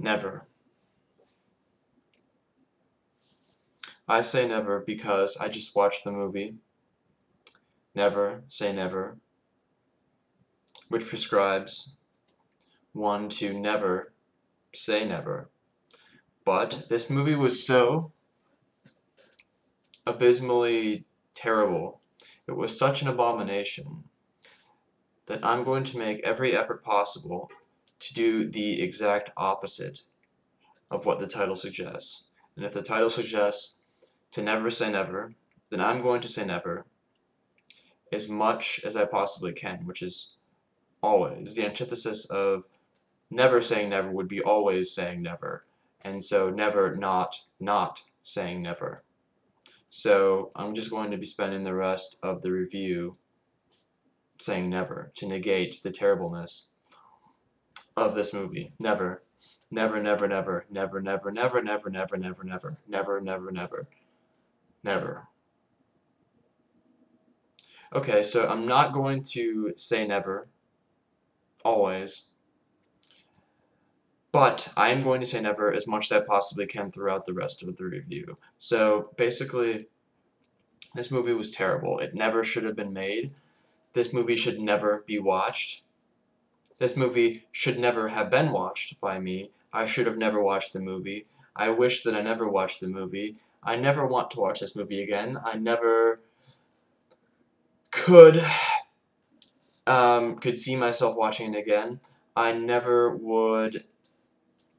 Never. I say never because I just watched the movie Never Say Never, which prescribes one to never say never. But this movie was so abysmally terrible, it was such an abomination, that I'm going to make every effort possible to do the exact opposite of what the title suggests. And if the title suggests to never say never, then I'm going to say never as much as I possibly can, which is always. The antithesis of never saying never would be always saying never. And so never not saying never. So I'm just going to be spending the rest of the review saying never to negate the terribleness of this movie. Never. Never, never, never, never, never, never, never, never, never, never, never, never, never, never. Okay, so I'm not going to say never, always, but I am going to say never as much as I possibly can throughout the rest of the review. So basically, this movie was terrible. It never should have been made. This movie should never be watched. This movie should never have been watched by me. I should have never watched the movie. I wish that I never watched the movie. I never want to watch this movie again. I never could see myself watching it again. I never would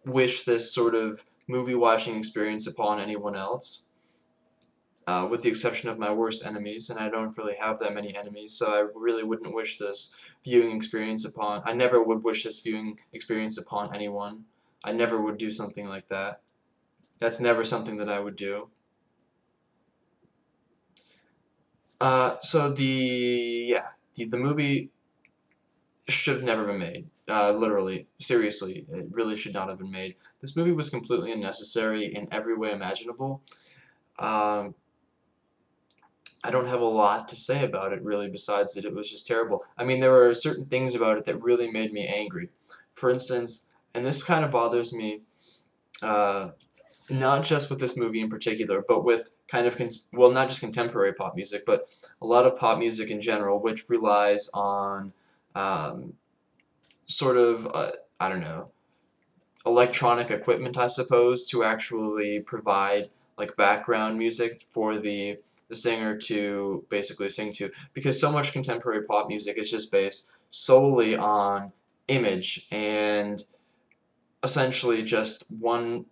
wish this sort of movie watching experience upon anyone else, with the exception of my worst enemies, and I don't really have that many enemies, so I really wouldn't wish this viewing experience upon, I never would wish this viewing experience upon anyone. I never would do something like that. That's never something that I would do. So the movie should have never been made. Literally, seriously, it really should not have been made. This movie was completely unnecessary in every way imaginable. Um, I don't have a lot to say about it, really, besides that it was just terrible. I mean, there were certain things about it that really made me angry. For instance, and this kind of bothers me, uh, not just with this movie in particular, but with kind of, well, not just contemporary pop music, but a lot of pop music in general, which relies on um, sort of, I don't know, electronic equipment, I suppose, to actually provide like background music for the singer to basically sing to, because so much contemporary pop music is just based solely on image and essentially just the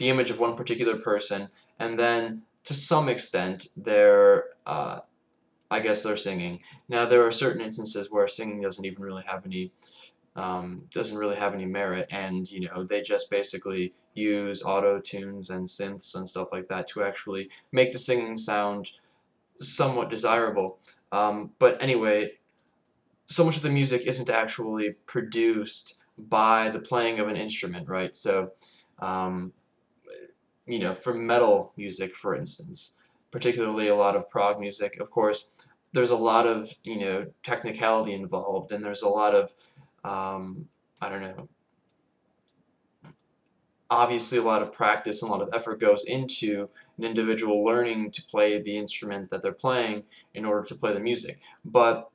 image of one particular person, and then to some extent I guess they're singing. Now there are certain instances where singing doesn't even really have any merit, and they just basically use auto tunes and synths and stuff like that to actually make the singing sound somewhat desirable. But anyway, so much of the music isn't actually produced by the playing of an instrument, right? So, um, for metal music, for instance, particularly a lot of prog music, of course, there's a lot of, technicality involved, and there's a lot of, I don't know, obviously a lot of practice and a lot of effort goes into an individual learning to play the instrument that they're playing in order to play the music. But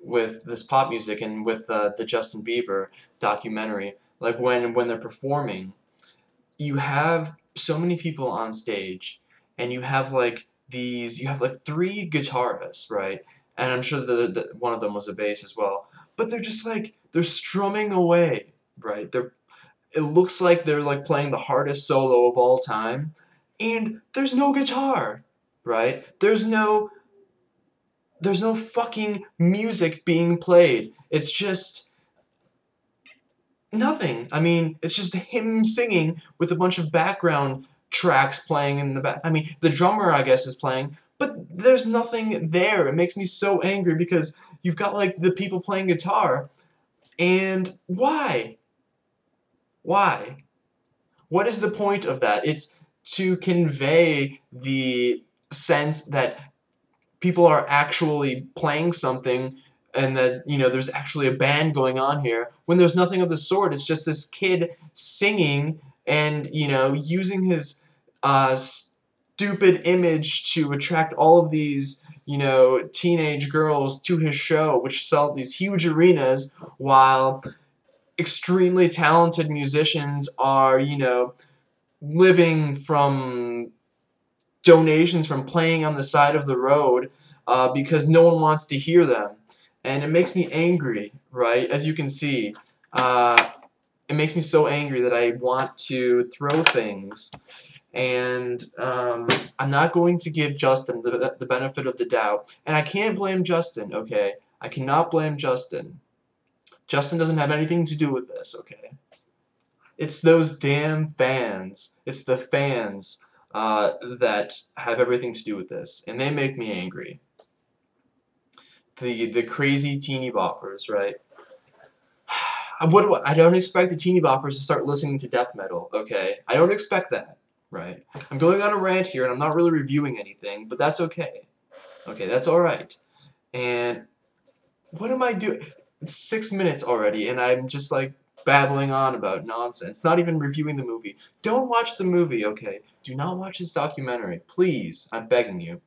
with this pop music and with the Justin Bieber documentary, like when they're performing, you have so many people on stage, and you have like three guitarists, right? And I'm sure that one of them was a bass as well. But they're just like they're strumming away, right? It looks like they're like playing the hardest solo of all time, and there's no guitar, right? There's no fucking music being played. It's just nothing. I mean, it's just him singing with a bunch of background tracks playing in the back. I mean, the drummer, I guess, is playing, but there's nothing there. It makes me so angry because you've got like the people playing guitar, and why? Why? What is the point of that? It's to convey the sense that people are actually playing something and that, you know, there's actually a band going on here, when there's nothing of the sort. It's just this kid singing and, you know, using his stupid image to attract all of these, you know, teenage girls to his show, which sell these huge arenas, while extremely talented musicians are, you know, living from donations from playing on the side of the road, because no one wants to hear them. And it makes me angry, right? As you can see, it makes me so angry that I want to throw things. And I'm not going to give Justin the benefit of the doubt. And I can't blame Justin, okay? I cannot blame Justin. Justin doesn't have anything to do with this, okay? It's those damn fans. It's the fans that have everything to do with this, and they make me angry. The crazy teeny boppers, right? I don't expect the teeny boppers to start listening to death metal, okay? I don't expect that, right? I'm going on a rant here, and I'm not really reviewing anything, but that's okay. Okay, that's alright. And what am I doing? It's 6 minutes already, and I'm just like babbling on about nonsense, not even reviewing the movie. Don't watch the movie, okay? Do not watch this documentary. Please, I'm begging you.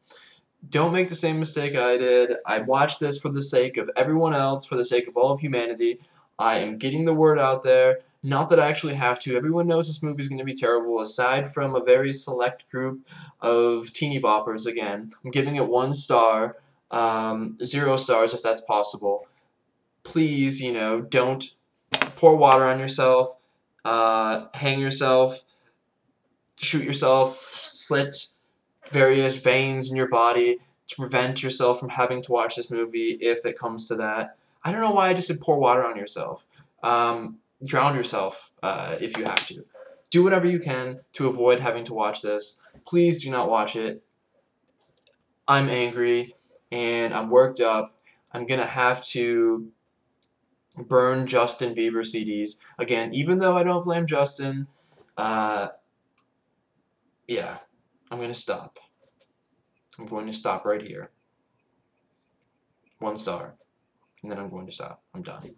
Don't make the same mistake I did. I watched this for the sake of everyone else, for the sake of all of humanity. I am getting the word out there. Not that I actually have to. Everyone knows this movie is going to be terrible, aside from a very select group of teeny boppers. Again, I'm giving it 1 star, 0 stars if that's possible. Please, you know, don't pour water on yourself, hang yourself, shoot yourself, slit various veins in your body to prevent yourself from having to watch this movie if it comes to that. I don't know why I just said pour water on yourself. Drown yourself if you have to. Do whatever you can to avoid having to watch this. Please do not watch it. I'm angry and I'm worked up. I'm gonna have to burn Justin Bieber CDs. Again, even though I don't blame Justin, yeah, I'm going to stop. I'm going to stop right here. 1 star. And then I'm going to stop. I'm done.